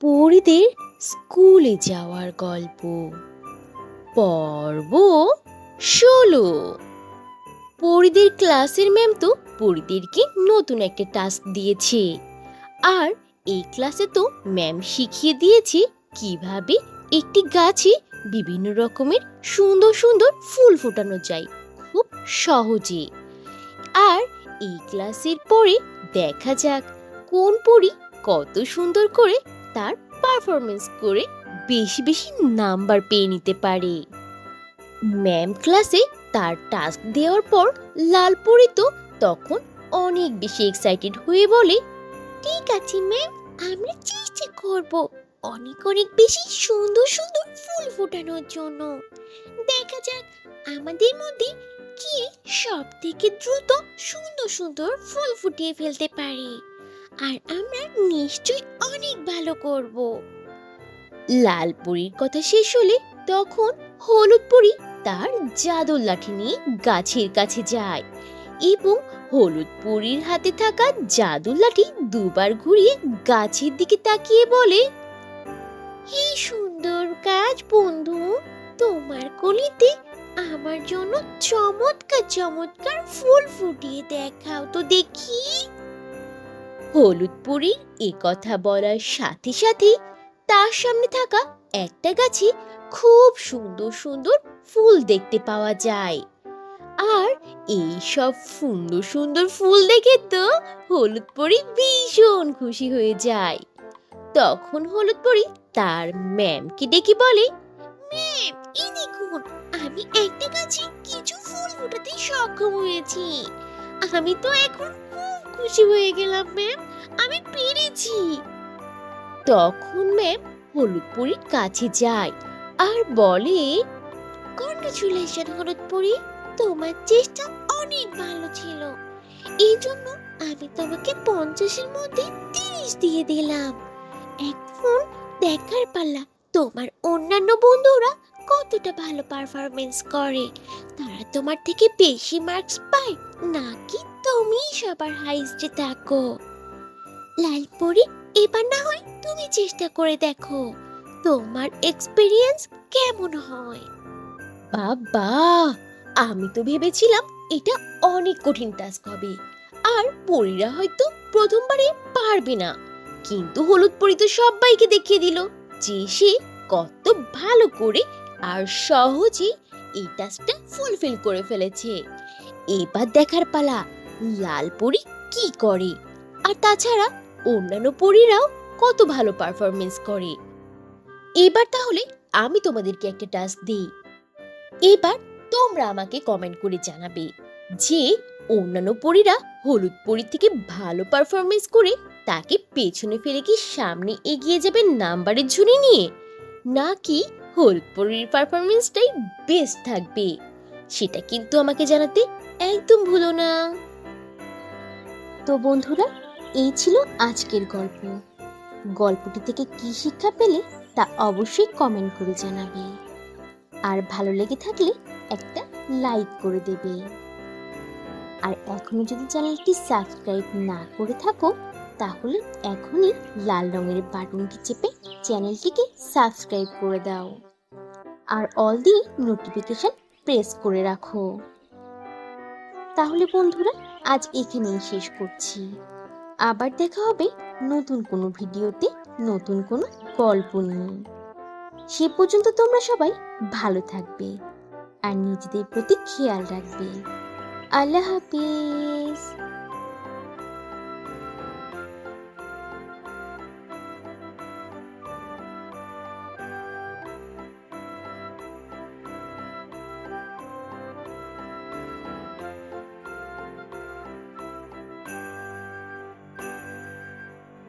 পরিদের স্কুলে যাওয়ার গল্প পর্ব ১৬। পরিদের ক্লাসের ম্যাম তো পরিদেরকে নতুন একটা টাস্ক দিয়েছে। আর এই ক্লাসে তো ম্যাম শিখিয়ে দিয়েছে কিভাবে একটি গাছে বিভিন্ন রকমের সুন্দর সুন্দর ফুল ফোটানো যায় খুব সহজে। আর এই ক্লাসের পরে দেখা যাক কোন পরী কত সুন্দর করে তার পারফরমেন্স করে বেশি বেশি নাম্বার পেয়ে নিতে পারে। ম্যাম ক্লাসে তার টাস্ক দেওয়ার পর লাল পরী তো তখন অনেক বেশি এক্সাইটেড হয়ে বলে, ঠিক আছে ম্যাম, আমরা চেষ্টা করব অনেক অনেক বেশি সুন্দর সুন্দর ফুল ফোটানোর জন্য। দেখা যাক আমাদের মধ্যে কে সব থেকে দ্রুত সুন্দর সুন্দর ফুল ফুটিয়ে ফেলতে পারে, আর আমরা নিশ্চয়ই অনেক ভালো করব। লাল পরীর কথা শেষ হলে তখন হলুদ পরী তার জাদুর লাঠি নিয়ে গাছের কাছে যায় এবং হলুদ পরীর হাতে থাকা জাদুর লাঠি দুবার ঘুরিয়ে গাছের দিকে তাকিয়ে বলে, হে সুন্দর গাছ বন্ধু, তোমার কলিতে আমার জন্য চমৎকার চমৎকার ফুল ফুটিয়ে দেখাও তো দেখি। হলুদ পরীর এ কথা বলার সাথে সাথে তার সামনে থাকা একটা গাছে খুব সুন্দর সুন্দর ফুল দেখতে পাওয়া যায়। আর এই সব সুন্দর সুন্দর ফুল দেখে তো হলুদ পরী ভীষণ খুশি হয়ে যায়। তখন হলুদ পরী তার ম্যামকে ডেকে বলে, ম্যাম এই দেখুন, আমি একটা গাছে কিছু ফুল ফোটাতে সক্ষম হয়েছি। আমি তো এখন খুব খুশি হয়ে গেলাম ম্যাম, আমি পেরেছি। তখন ম্যাম হলুদ পরীর কাছে যায় আর বলে, কনগ্রাচুলেশন হলুদ পরী, তোমার চেষ্টা অনেক ভালো ছিল। এই জন্য আমি তোমাকে 50-এর মধ্যে 30 দিয়ে দিলাম। এখন দেখার পালা তোমার অন্যান্য বন্ধুরা কতটা ভালো পারফরমেন্স করে, তারা তোমার থেকে বেশি মার্কস পায় নাকি তুমি সবার হাইস্টে থাকো। লাল পরী, এবার না হয় তুমি চেষ্টা করে দেখো তোমার এক্সপেরিয়েন্স কেমন হয়। বাবা, আমি তো ভেবেছিলাম এটা অনেক কঠিন টাস্ক হবে আর পরীরা হয়তো প্রথমবারে পারবে না, কিন্তু হলুদ পরী তো সবাইকে দেখিয়ে দিল যে সে কত ভালো করে আর সহজে এই টাস্কটা ফুলফিল করে ফেলেছে। এবার দেখার পালা লাল পরী কি করে, আর তাছাড়া অন্যান্য পরীরাও কত ভালো পারফরমেন্স করে। এবার তাহলে আমি তোমাদেরকে একটা টাস্ক দিই। এবার তোমরা আমাকে কমেন্ট করে জানাবে যে অন্যান্য পরীরা হলুদ পরীর থেকে ভালো পারফরমেন্স করে তাকে পেছনে ফেলে কি সামনে এগিয়ে যাবে নাম্বারের ঝুড়ি নিয়ে, নাকি হলুদ পরীর পারফরমেন্সটাই বেস্ট থাকবে। সেটা কিন্তু আমাকে জানাতে একদম ভুলো না। তো বন্ধুরা, এই ছিল আজকের গল্প। গল্পটি থেকে কি শিক্ষা পেলে তা অবশ্যই কমেন্ট করে জানাবে, আর ভালো লেগে থাকলে একটা লাইক করে দেবে। আর এখনো যদি চ্যানেলটি সাবস্ক্রাইব না করে থাকো তাহলে এখনই লাল রঙের বাটনটি চেপে চ্যানেলটিকে সাবস্ক্রাইব করে দাও আর অল দি নোটিফিকেশন প্রেস করে রাখো। তাহলে বন্ধুরা, আজ এখানেই শেষ করছি। আবার দেখা হবে নতুন কোনো ভিডিওতে নতুন কোনো গল্প নিয়ে। সে পর্যন্ত তোমরা সবাই ভালো থাকবে আর নিজেদের প্রতি খেয়াল রাখবে। আল্লাহ হাফিজ।